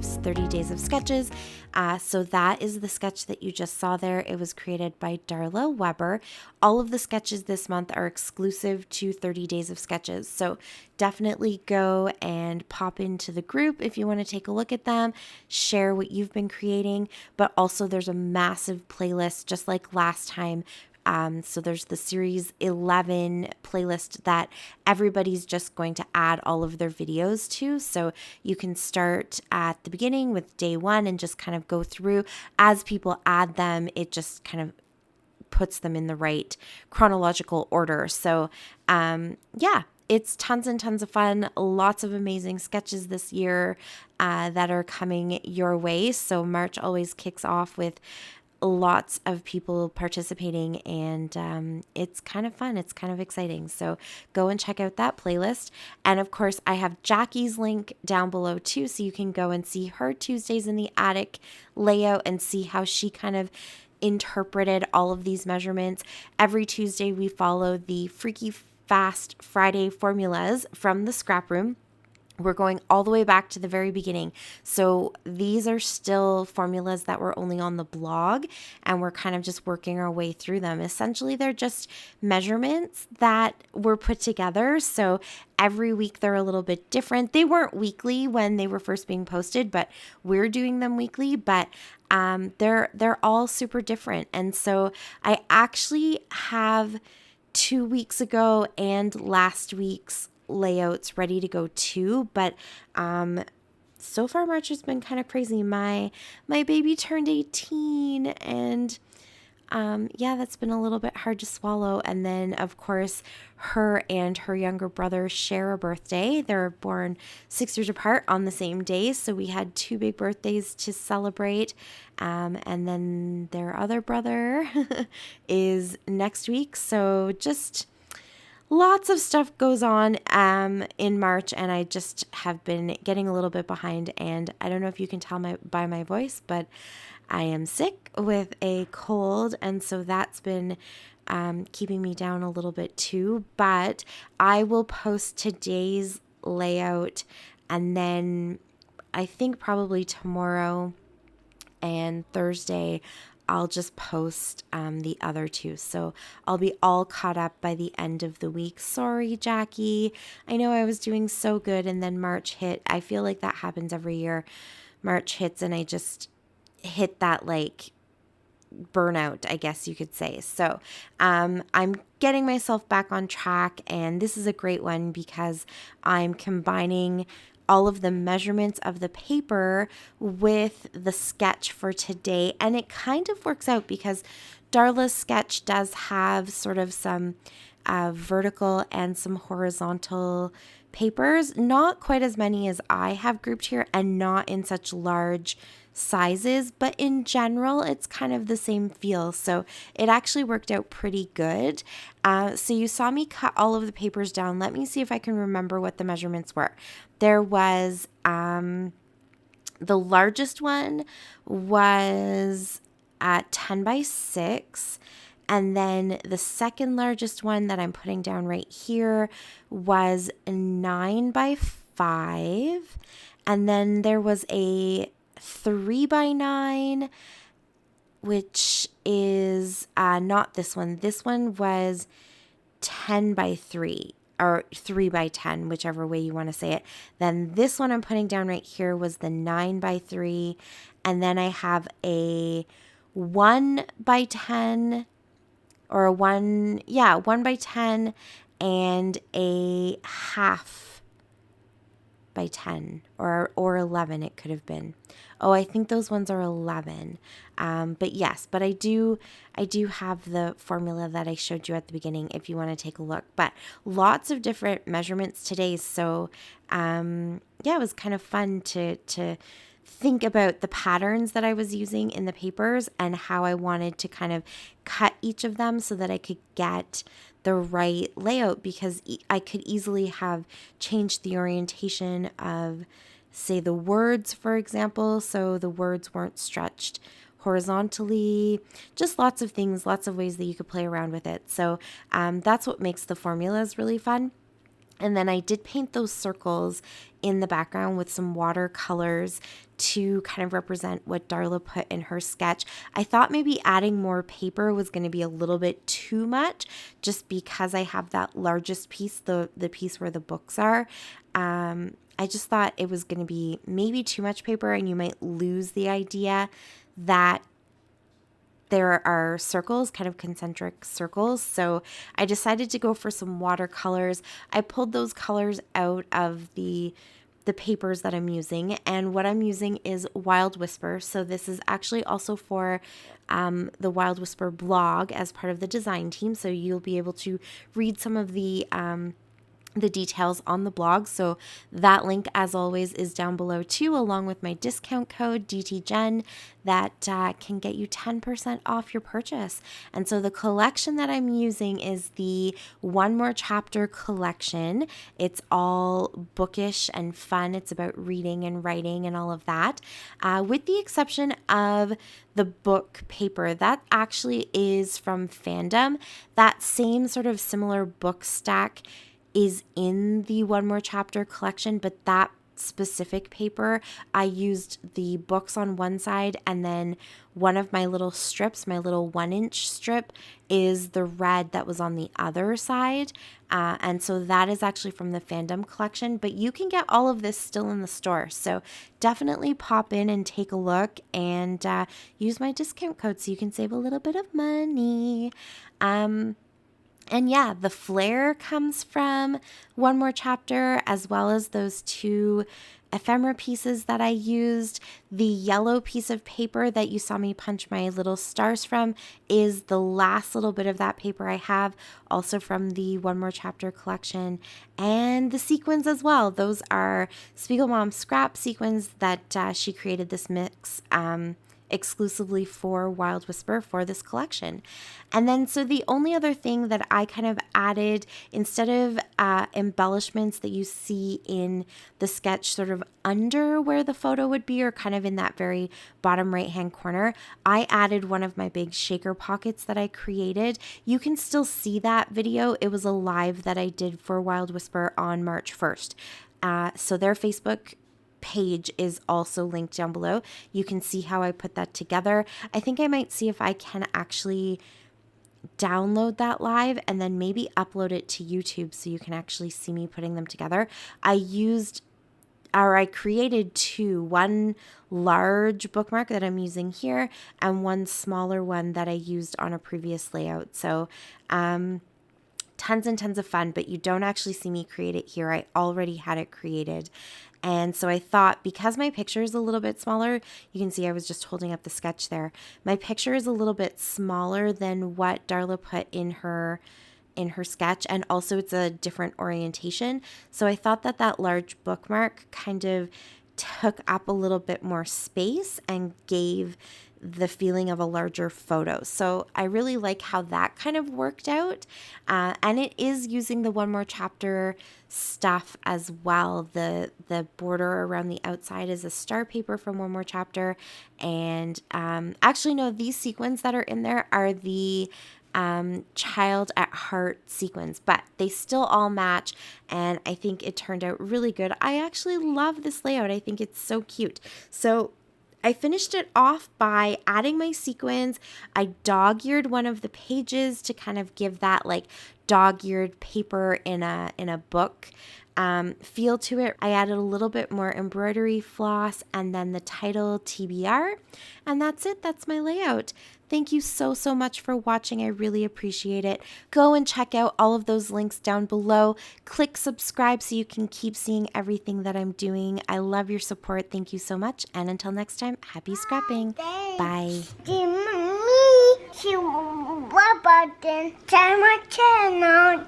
Life's 30 Days of Sketches. So that is the sketch that you just saw there. It was created by Darla Weber. All of the sketches this month are exclusive to 30 Days of Sketches. So definitely go and pop into the group if you want to take a look at them, share what you've been creating, but also there's a massive playlist just like last time. So there's the series 11 playlist that everybody's just going to add all of their videos to. So you can start at the beginning with day 1 and just kind of go through. As people add them, it just kind of puts them in the right chronological order. So it's tons and tons of fun. Lots of amazing sketches this year that are coming your way. So March always kicks off with lots of people participating, and it's kind of fun. It's kind of exciting. So go and check out that playlist. And of course, I have Jacqie's link down below too, so you can go and see her Tuesdays in the Attic layout and see how she kind of interpreted all of these measurements. Every Tuesday, we follow the Freaky Fast Friday formulas from the Scraproom. We're going all the way back to the very beginning. So these are still formulas that were only on the blog, and we're kind of just working our way through them. Essentially, they're just measurements that were put together. So every week they're a little bit different. They weren't weekly when they were first being posted, but we're doing them weekly. But they're all super different. And so I actually have 2 weeks ago and last week's layouts ready to go too, but so far March has been kind of crazy. My baby turned 18, and that's been a little bit hard to swallow. And then of course her and her younger brother share a birthday. They're born 6 years apart on the same day, so we had 2 big birthdays to celebrate. And then their other brother is next week, so just lots of stuff goes on in March, and I just have been getting a little bit behind. And I don't know if you can tell by my voice, but I am sick with a cold, and so that's been keeping me down a little bit too. But I will post today's layout, and then I think probably tomorrow and Thursday I'll just post the other 2. So I'll be all caught up by the end of the week. Sorry, Jacqie. I know I was doing so good, and then March hit. I feel like that happens every year. March hits and I just hit that like burnout, I guess you could say. So I'm getting myself back on track, and this is a great one because I'm combining all of the measurements of the paper with the sketch for today. And it kind of works out because Darla's sketch does have sort of some vertical and some horizontal papers, not quite as many as I have grouped here, and not in such large sizes, but in general it's kind of the same feel. So it actually worked out pretty good. So you saw me cut all of the papers down. Let me see if I can remember what the measurements were. There was the largest one was at 10 by 6. And then the second largest one that I'm putting down right here was 9 by 5. And then there was a 3 by 9, which is not this one. This one was 10 by 3 or 3 by 10, whichever way you want to say it. Then this one I'm putting down right here was the 9 by 3. And then I have a 1 by 10 or a 1 by 10 and a half by 10 or 11 it could have been. Oh, I think those ones are 11. But I do have the formula that I showed you at the beginning if you want to take a look. But lots of different measurements today. So it was kind of fun to think about the patterns that I was using in the papers and how I wanted to kind of cut each of them so that I could get the right layout, because I could easily have changed the orientation of, say, the words, for example, so the words weren't stretched horizontally, just lots of things, lots of ways that you could play around with it. So that's what makes the formulas really fun. And then I did paint those circles in the background with some watercolors to kind of represent what Darla put in her sketch. I thought maybe adding more paper was going to be a little bit too much just because I have that largest piece, the piece where the books are. I just thought it was going to be maybe too much paper and you might lose the idea that there are circles, kind of concentric circles. So I decided to go for some watercolors. I pulled those colors out of the papers that I'm using, and what I'm using is Wild Whisper. So this is actually also for the Wild Whisper blog as part of the design team. So you'll be able to read some of the details on the blog. So that link, as always, is down below too, along with my discount code DTGen that can get you 10% off your purchase. And so the collection that I'm using is the One More Chapter collection. It's all bookish and fun. It's about reading and writing and all of that, with the exception of the book paper. That actually is from Fandom. That same sort of similar book stack is in the One More Chapter collection, but that specific paper, I used the books on one side, and then one of my little strips, my little 1-inch strip, is the red that was on the other side. And so that is actually from the Fandom collection, but you can get all of this still in the store. So definitely pop in and take a look and use my discount code so you can save a little bit of money. And yeah, the flare comes from One More Chapter, as well as those 2 ephemera pieces that I used. The yellow piece of paper that you saw me punch my little stars from is the last little bit of that paper I have, also from the One More Chapter collection. And the sequins as well. Those are Spiegel Mom's scrap sequins that she created this mix exclusively for Wild Whisper for this collection. And then so the only other thing that I kind of added, instead of embellishments that you see in the sketch sort of under where the photo would be, or kind of in that very bottom right hand corner, I added one of my big shaker pockets that I created. You can still see that video. It was a live that I did for Wild Whisper on March 1st. So their Facebook page is also linked down below. You can see how I put that together. I think I might see if I can actually download that live and then maybe upload it to YouTube so you can actually see me putting them together. I created 2, one large bookmark that I'm using here and one smaller one that I used on a previous layout. So tons and tons of fun, but you don't actually see me create it here. I already had it created. And so I thought, because my picture is a little bit smaller, you can see I was just holding up the sketch there. My picture is a little bit smaller than what Darla put in her sketch, and also it's a different orientation. So I thought that large bookmark kind of took up a little bit more space and gave the feeling of a larger photo. So I really like how that kind of worked out. And it is using the One More Chapter stuff as well. The border around the outside is a star paper from One More Chapter. And actually, no, these sequins that are in there are the Child at Heart sequins, but they still all match, and I think it turned out really good. I actually love this layout. I think it's so cute. So I finished it off by adding my sequins. I dog-eared one of the pages to kind of give that like dog-eared paper in a book feel to it. I added a little bit more embroidery floss and then the title TBR, and that's it. That's my layout. Thank you so much for watching. I really appreciate it. Go and check out all of those links down below. Click subscribe so you can keep seeing everything that I'm doing. I love your support. Thank you so much. And until next time, happy scrapping. Bye. What about the channel?